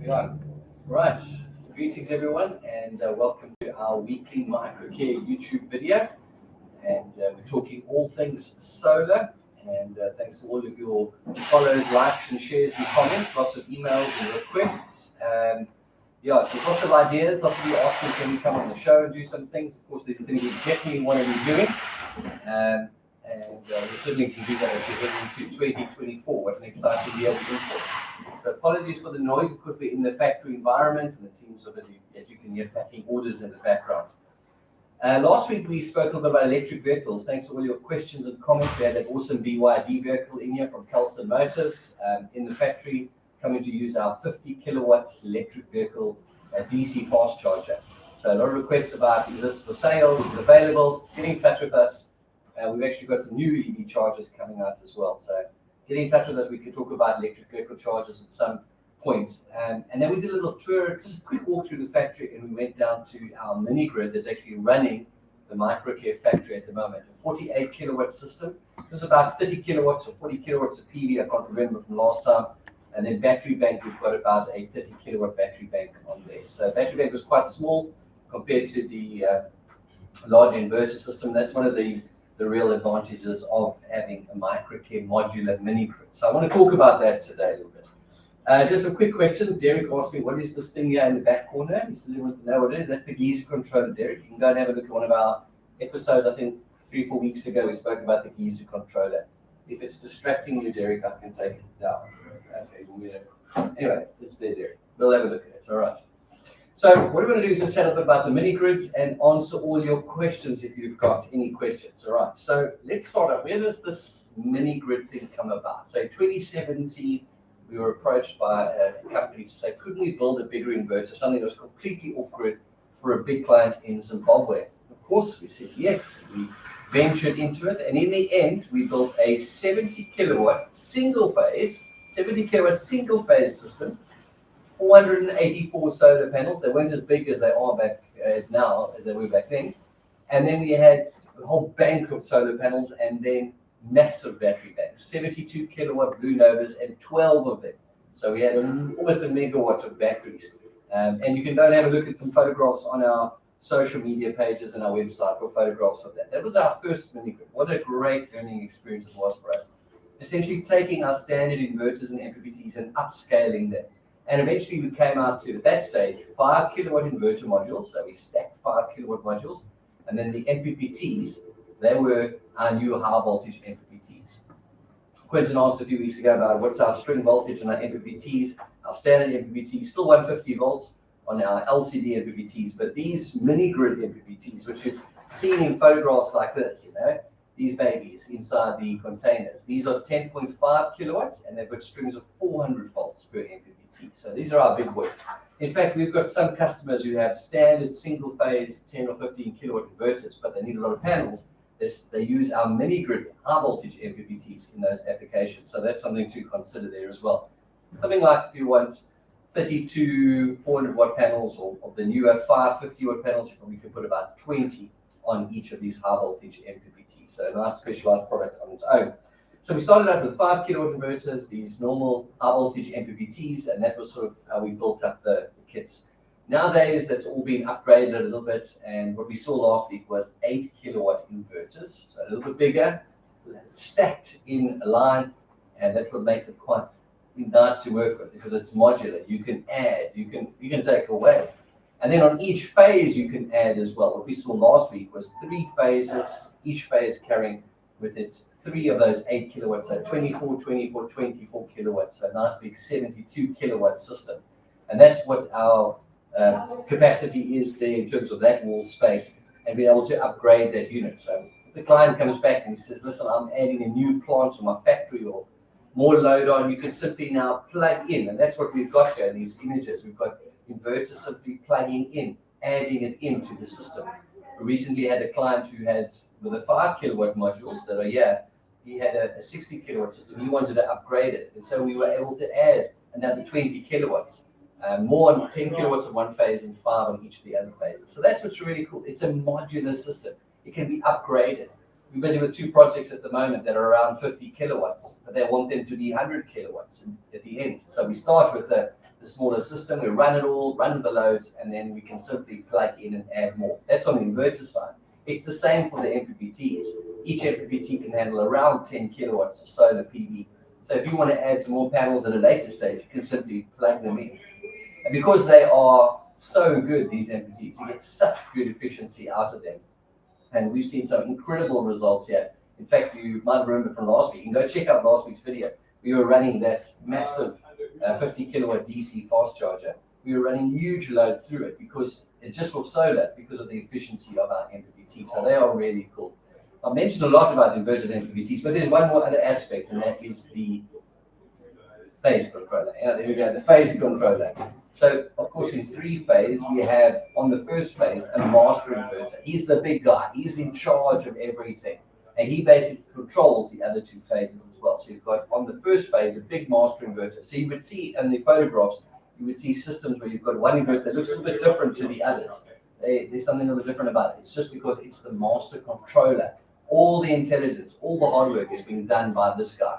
Yeah. Right. Greetings, everyone, and welcome to our weekly Microcare YouTube video. And we're talking all things solar. And thanks to all of your follows, likes, and shares and comments. Lots of emails and requests. So lots of ideas. Lots of you asking, can we come on the show and do some things? Of course, these are things we definitely want to be doing. We certainly can do that as we head into 2024. What an exciting year we're in for. So apologies for the noise, because we're in the factory environment and the teams are busy, as you can hear, packing orders in the background. Last week we spoke a little bit about electric vehicles. Thanks for all your questions and comments. We had that awesome BYD vehicle in here from Kelston Motors in the factory, coming to use our 50 kilowatt electric vehicle DC fast charger. So a lot of requests about, is this for sale, is it available? Get in touch with us. We've actually got some new EV chargers coming out as well. So get in touch with us. We can talk about electric vehicle chargers at some point. And then we did a little tour, just a quick walk through the factory, and we went down to our mini grid that's actually running the Microcare factory at the moment. A 48 kilowatt system. It was about 30 kilowatts or 40 kilowatts of PV, I can't remember from last time. And then battery bank, we've got about a 30 kilowatt battery bank on there. So battery bank was quite small compared to the large inverter system. That's one of the real advantages of having a Microcare modular mini grid. So I want to talk about that today a little bit. Just a quick question. Derek asked me, what is this thing here in the back corner? He says he wants to know what it is. That's the geyser controller, Derek. You can go and have a look at one of our episodes. I think 3-4 weeks ago we spoke about the geyser controller. If it's distracting you, Derek, I can take it down. Okay, anyway, it's there, Derek. We'll have a look at it. All right. So what we're going to do is just chat a bit about the mini grids and answer all your questions if you've got any questions. All right. So let's start off. Where does this mini grid thing come about? So 2017, we were approached by a company to say, couldn't we build a bigger inverter, something that was completely off grid for a big client in Zimbabwe? Of course, we said yes. We ventured into it, and in the end, we built a 70 kilowatt single phase system. 484 solar panels. They weren't as big as they are as they were back then. And then we had a whole bank of solar panels, and then massive battery banks, 72 kilowatt Blue Novas, and 12 of them. So we had almost a megawatt of batteries. And you can go and have a look at some photographs on our social media pages and our website for photographs of that. That was our first mini grid. What a great learning experience it was for us. Essentially taking our standard inverters and MPPTs and upscaling them. And eventually we came out to, at that stage, 5 kilowatt inverter modules. So we stacked 5 kilowatt modules. And then the MPPTs, they were our new high voltage MPPTs. Quentin asked a few weeks ago about what's our string voltage on our MPPTs. Our standard MPPTs, still 150 volts on our LCD MPPTs. But these mini grid MPPTs, which you've seen in photographs like this, these babies inside the containers, these are 10.5 kilowatts, and they've got strings of 400 volts per MPPT. So these are our big boys. In fact, we've got some customers who have standard single phase 10 or 15 kilowatt inverters, but they need a lot of panels. They use our mini grid high voltage MPPTs in those applications. So that's something to consider there as well. Something like if you want 32 400 watt panels, or the newer 550 watt panels, you probably can put about 20 on each of these high voltage MPPTs. So a nice specialized product on its own. So we started out with 5 kilowatt inverters, these normal high voltage MPPTs, and that was sort of how we built up the kits. Nowadays, that's all been upgraded a little bit, and what we saw last week was 8 kilowatt inverters, so a little bit bigger, stacked in a line, and that's what makes it quite nice to work with, because it's modular. You can add, you can take away. And then on each phase, you can add as well. What we saw last week was 3 phases, each phase carrying with it 3 of those 8 kilowatts, so 24, 24, 24 kilowatts, so a nice big 72 kilowatt system. And that's what our capacity is there in terms of that wall space, and being able to upgrade that unit. So if the client comes back and he says, listen, I'm adding a new plant to my factory or more load on, you can simply now plug in. And that's what we've got here in these images. We've got inverters simply plugging in, adding it into the system. We recently had a client who had, with the 5 kilowatt modules that are here, he had a 60 kilowatt system. He wanted to upgrade it. And so we were able to add another 20 kilowatts, more on 10 kilowatts on one phase and 5 on each of the other phases. So that's what's really cool. It's a modular system. It can be upgraded. We're busy with 2 projects at the moment that are around 50 kilowatts, but they want them to be 100 kilowatts at the end. So we start with the the smaller system. We run it all, run the loads, and then we can simply plug in and add more. That's on the inverter side. It's the same for the MPPTs. Each MPPT can handle around 10 kilowatts of solar PV. So if you want to add some more panels at a later stage, you can simply plug them in. And because they are so good, these MPPTs, you get such good efficiency out of them. And we've seen some incredible results here. In fact, you might remember from last week, you can go check out last week's video. We were running that massive 50 kilowatt DC fast charger. We were running huge load through it because it's just with solar, because of the efficiency of our MPPT. So they are really cool. I mentioned a lot about inverters and MPPTs, but there's one more other aspect, and that is the phase controller. Yeah, there we go, the phase controller. So, of course, in 3-phase, we have on the first phase a master inverter. He's the big guy. He's in charge of everything. And he basically controls the other 2 phases as well. So you've got on the first phase a big master inverter. So you would see in the photographs, you would see systems where you've got one inverter that looks a little bit different to the others. There's something a little bit different about it. It's just because it's the master controller. All the intelligence, all the hard work is being done by this guy.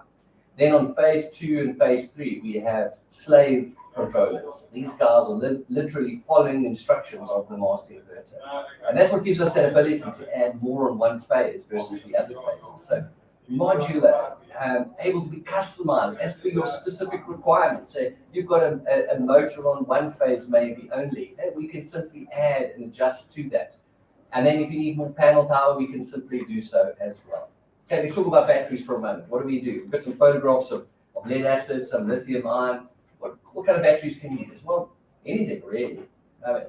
Then on phase 2 and phase 3, we have slave controllers. These guys are literally following instructions of the master inverter. And that's what gives us that ability to add more on one phase versus the other phases. So modular, able to be customized as per your specific requirements. So you've got a motor on one phase maybe only, and we can simply add and adjust to that. And then if you need more panel power, we can simply do so as well. Okay, let's talk about batteries for a moment. What do? We've got some photographs of lead acid, some lithium ion. What kind of batteries can you use? Well, anything really.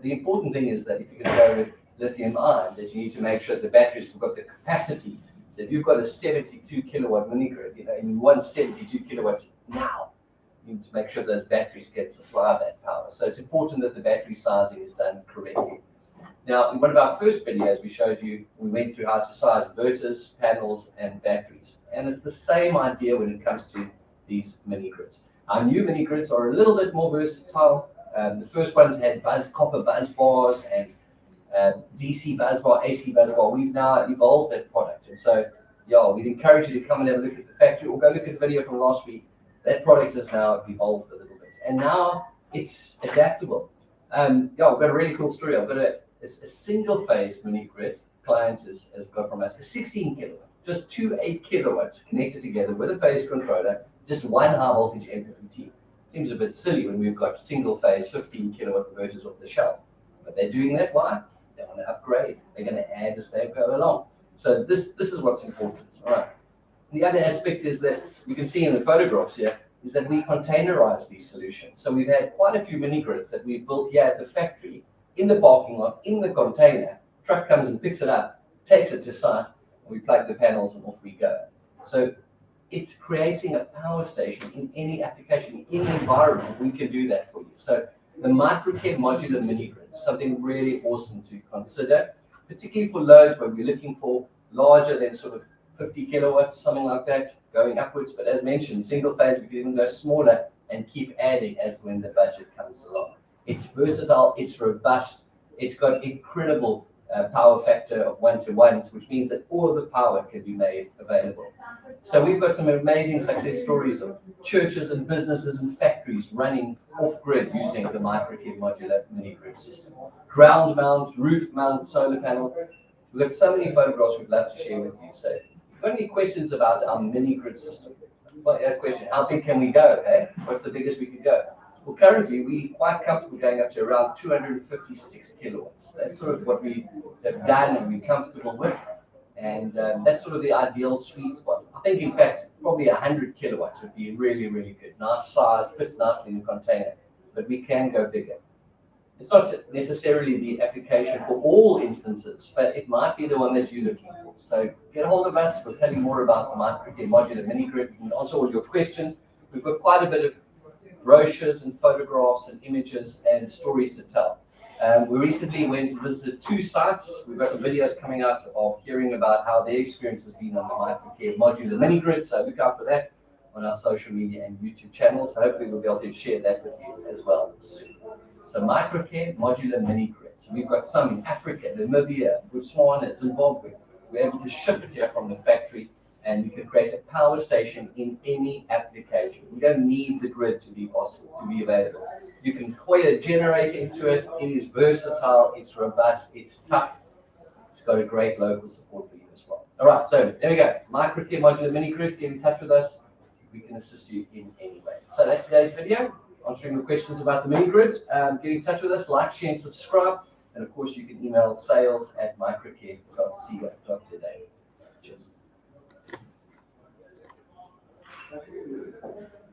The important thing is that if you're going to go with lithium ion, that you need to make sure the batteries have got the capacity. So if you've got a 72 kilowatt mini grid, and you want 72 kilowatts now, you need to make sure those batteries can supply that power. So it's important that the battery sizing is done correctly. Now, in one of our first videos, we showed you, we went through how to size inverters, panels, and batteries. And it's the same idea when it comes to these mini grids. Our new mini grids are a little bit more versatile. The first ones had copper buzz bars and DC buzz bar, AC buzz bar. We've now evolved that product. And so, yeah, we'd encourage you to come and have a look at the factory or go look at the video from last week. That product has now evolved a little bit. And now it's adaptable. We've got a really cool story. I've got a single phase mini grid client has got from us a 16 kilowatt, just 2 8 kilowatts connected together with a phase controller, just one high voltage MPPT. Seems a bit silly when we've got single phase 15 kilowatt inverters off the shelf. But they're doing that. Why? They want to upgrade. They're going to add as they go along. So this is what's important. All right. The other aspect is that you can see in the photographs here is that we containerize these solutions. So we've had quite a few mini grids that we've built here at the factory, in the parking lot, in the container. Truck comes and picks it up, takes it to site, and we plug the panels and off we go. So it's creating a power station in any application, in any environment. We can do that for you. So the Microcare modular mini grid is something really awesome to consider, particularly for loads where we're looking for larger than sort of 50 kilowatts, something like that, going upwards. But as mentioned, single phase, we can even go smaller and keep adding as when the budget comes along. It's versatile, it's robust, it's got incredible power factor of 1-to-1, which means that all of the power can be made available. So we've got some amazing success stories of churches and businesses and factories running off-grid using the Microcare modular mini grid system. Ground mount, roof mount, solar panel. We've got so many photographs we'd love to share with you. So if you've got any questions about our mini grid system, question, how big can we go? Eh? What's the biggest we could go? Well, currently, we're quite comfortable going up to around 256 kilowatts. That's sort of what we have done and we're comfortable with. And that's sort of the ideal sweet spot. I think, in fact, probably 100 kilowatts would be really, really good. Nice size, fits nicely in the container, but we can go bigger. It's not necessarily the application for all instances, but it might be the one that you're looking for. So get a hold of us. We'll tell you more about the Microcare modular mini grid. We can answer all your questions. We've got quite a bit of brochures and photographs and images and stories to tell. We recently went and visited 2 sites. We've got some videos coming out of hearing about how their experience has been on the Microcare modular mini grid. So look out for that on our social media and YouTube channels. So hopefully we'll be able to share that with you as well soon. So Microcare modular mini grid. So we've got some in Africa, Namibia, Botswana, Zimbabwe. We're able to ship it here from the factory. and you can create a power station in any application. You don't need the grid to be possible, to be available. You can coil a generator into it. It is versatile, it's robust, it's tough. It's got a great local support for you as well. All right, so there we go. Microcare modular mini grid. Get in touch with us. We can assist you in any way. So that's today's video. Answering the questions about the mini grids. Get in touch with us, like, share, and subscribe. And of course, you can email sales@microcare.co.za. Cheers.